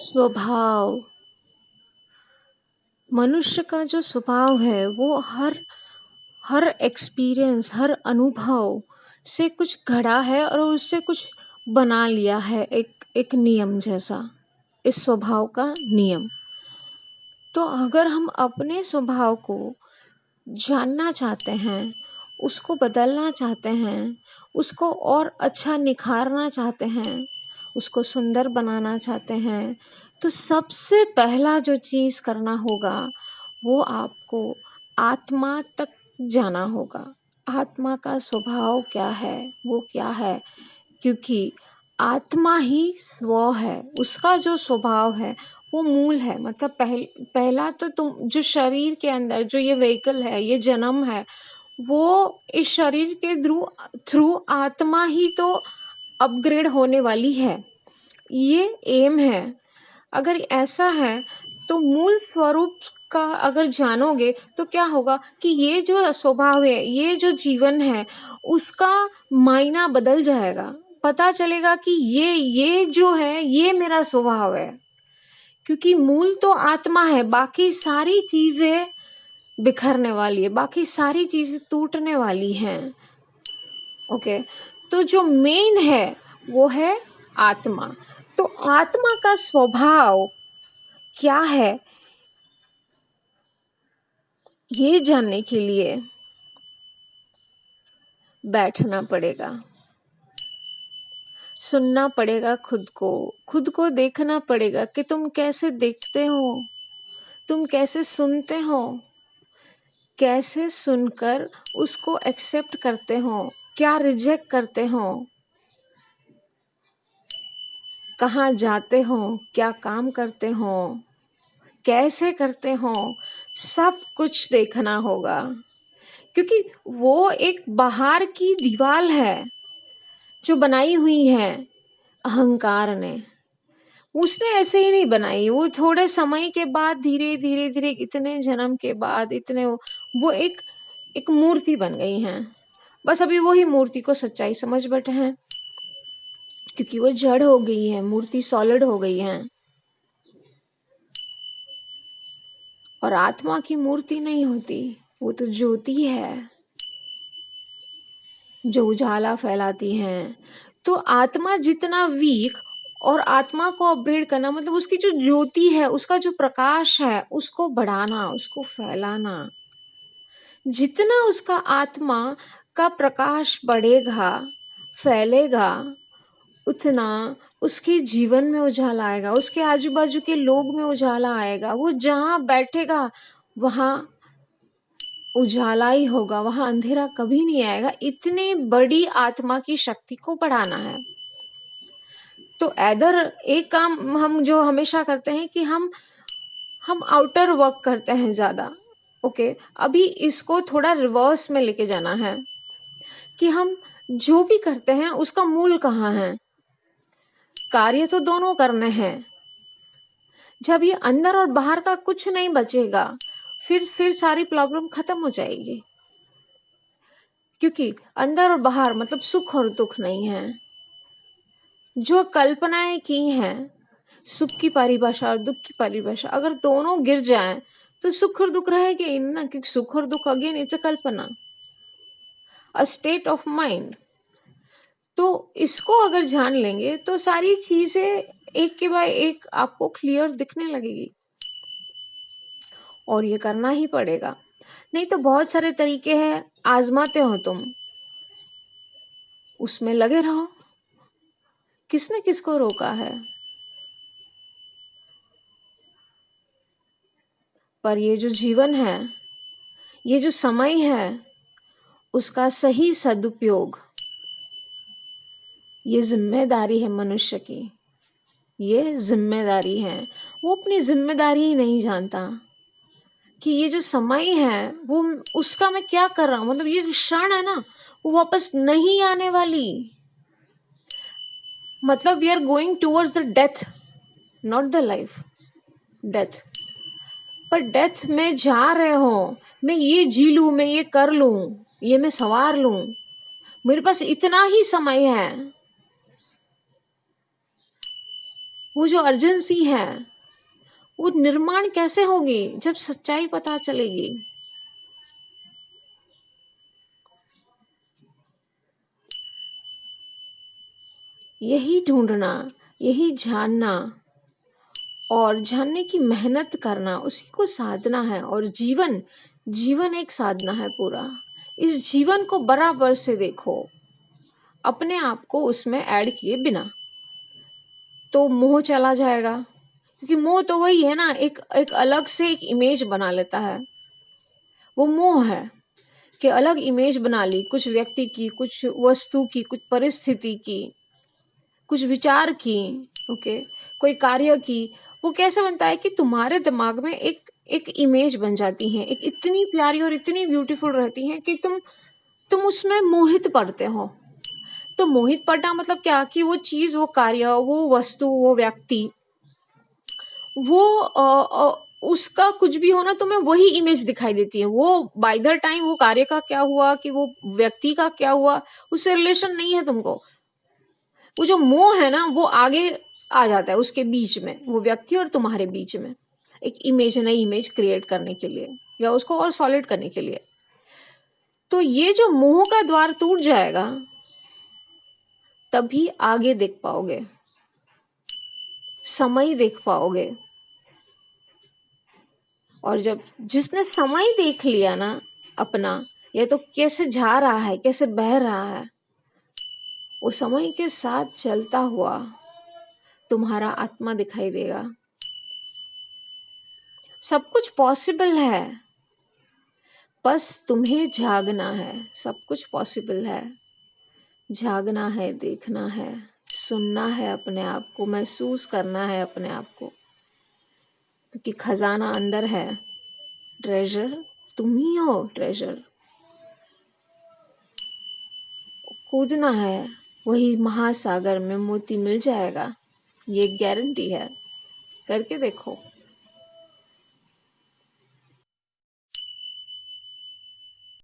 स्वभाव। मनुष्य का जो स्वभाव है वो हर हर एक्सपीरियंस, हर अनुभव से कुछ घड़ा है और उससे कुछ बना लिया है, एक एक नियम जैसा, इस स्वभाव का नियम। तो अगर हम अपने स्वभाव को जानना चाहते हैं, उसको बदलना चाहते हैं, उसको और अच्छा निखारना चाहते हैं, उसको सुंदर बनाना चाहते हैं, तो सबसे पहला जो चीज़ करना होगा वो आपको आत्मा तक जाना होगा। आत्मा का स्वभाव क्या है, वो क्या है? क्योंकि आत्मा ही स्व है, उसका जो स्वभाव है वो मूल है। मतलब पहला तो तुम जो शरीर के अंदर जो ये व्हीकल है, ये जन्म है, वो इस शरीर के थ्रू थ्रू आत्मा ही तो अपग्रेड होने वाली है। ये एम है। अगर ऐसा है तो मूल स्वरूप का अगर जानोगे तो क्या होगा कि ये जो स्वभाव है, ये जो जीवन है, उसका मायना बदल जाएगा। पता चलेगा कि ये जो है ये मेरा स्वभाव है। क्योंकि मूल तो आत्मा है, बाकी सारी चीजें बिखरने वाली है, बाकी सारी चीजें टूटने वाली हैं। ओके, तो जो मेन है वो है आत्मा। तो आत्मा का स्वभाव क्या है, ये जानने के लिए बैठना पड़ेगा, सुनना पड़ेगा खुद को देखना पड़ेगा कि तुम कैसे देखते हो, तुम कैसे सुनते हो, कैसे सुनकर उसको एक्सेप्ट करते हो, क्या रिजेक्ट करते हो, कहाँ जाते हो, क्या काम करते हो, कैसे करते हो, सब कुछ देखना होगा। क्योंकि वो एक बाहर की दीवार है जो बनाई हुई है अहंकार ने। उसने ऐसे ही नहीं बनाई, वो थोड़े समय के बाद धीरे धीरे धीरे, इतने जन्म के बाद, इतने वो एक मूर्ति बन गई हैं। बस अभी वही मूर्ति को सच्चाई समझ बैठे हैं, क्योंकि वो जड़ हो गई है, मूर्ति सॉलिड हो गई है। और आत्मा की मूर्ति नहीं होती, वो तो ज्योति है जो उजाला फैलाती है। तो आत्मा जितना वीक, और आत्मा को अपग्रेड करना मतलब उसकी जो ज्योति है, उसका जो प्रकाश है, उसको बढ़ाना, उसको फैलाना। जितना उसका आत्मा का प्रकाश बढ़ेगा, फैलेगा, उतना उसके जीवन में उजाला आएगा, उसके आजू बाजू के लोग में उजाला आएगा। वो जहाँ बैठेगा वहाँ उजाला ही होगा, वहां अंधेरा कभी नहीं आएगा। इतनी बड़ी आत्मा की शक्ति को बढ़ाना है। तो ऐदर एक काम हम जो हमेशा करते हैं कि हम आउटर वर्क करते हैं ज्यादा। ओके, अभी इसको थोड़ा रिवर्स में लेके जाना है कि हम जो भी करते हैं उसका मूल कहाँ है। कार्य तो दोनों करने हैं। जब ये अंदर और बाहर का कुछ नहीं बचेगा, फिर सारी प्रॉब्लम खत्म हो जाएगी। क्योंकि अंदर और बाहर मतलब सुख और दुख नहीं है। जो कल्पनाएं की हैं, सुख की परिभाषा और दुख की परिभाषा, अगर दोनों गिर जाएं तो सुख और दुख रहेगा ही ना। क्योंकि सुख और दुख again it's a Kalpana, a state of mind. तो इसको अगर जान लेंगे तो सारी चीजें एक के बाद एक आपको क्लियर दिखने लगेगी। और ये करना ही पड़ेगा, नहीं तो बहुत सारे तरीके हैं, आजमाते हो तुम, उसमें लगे रहो। किसने किसको रोका है? पर ये जो जीवन है, ये जो समय है, उसका सही सदुपयोग, ये जिम्मेदारी है मनुष्य की। ये जिम्मेदारी है। वो अपनी जिम्मेदारी ही नहीं जानता कि ये जो समय है वो उसका मैं क्या कर रहा हूं। मतलब ये क्षण है ना, वो वापस नहीं आने वाली। मतलब we are going towards the death, not the life, death. पर डेथ में जा रहे हो, मैं ये जी लूं, मैं ये कर लूं, ये मैं सवार लूं, मेरे पास इतना ही समय है। वो जो अर्जेंसी है वो निर्माण कैसे होगी? जब सच्चाई पता चलेगी। यही ढूंढना, यही जानना और जानने की मेहनत करना, उसी को साधना है। और जीवन, जीवन एक साधना है पूरा। इस जीवन को बराबर से देखो, अपने आप को उसमें ऐड किए बिना, तो मोह चला जाएगा। क्योंकि मोह तो वही है ना, एक एक अलग से एक इमेज बना लेता है। वो मोह है कि अलग इमेज बना ली, कुछ व्यक्ति की, कुछ वस्तु की, कुछ परिस्थिति की, कुछ विचार की, ओके, कोई कार्य की। वो कैसे बनता है कि तुम्हारे दिमाग में एक एक इमेज बन जाती है, एक इतनी प्यारी और इतनी ब्यूटीफुल रहती है कि तुम उसमें मोहित पड़ते हो। तो मोहित पड़ना मतलब क्या, कि वो चीज, वो कार्य, वो वस्तु, वो व्यक्ति, वो उसका कुछ भी होना तुम्हें वही इमेज दिखाई देती है। वो बाय द टाइम वो कार्य का क्या हुआ, कि वो व्यक्ति का क्या हुआ, उससे रिलेशन नहीं है तुमको। वो जो मोह है ना, वो आगे आ जाता है उसके बीच में, वो व्यक्ति और तुम्हारे बीच में, एक इमेज, नई इमेज क्रिएट करने के लिए या उसको और सॉलिड करने के लिए। तो ये जो मोह का द्वार टूट जाएगा, तभी आगे देख पाओगे, समय देख पाओगे। और जब जिसने समय देख लिया ना अपना, ये तो कैसे जा रहा है, कैसे बह रहा है, वो समय के साथ चलता हुआ तुम्हारा आत्मा दिखाई देगा। सब कुछ पॉसिबल है, बस तुम्हें जागना है। सब कुछ पॉसिबल है, जागना है, देखना है, सुनना है, अपने आप को महसूस करना है, अपने आप को। क्योंकि खजाना अंदर है, ट्रेजर तुम ही हो, ट्रेजर। कूदना है, वही महासागर में मोती मिल जाएगा, ये गारंटी है। करके देखो।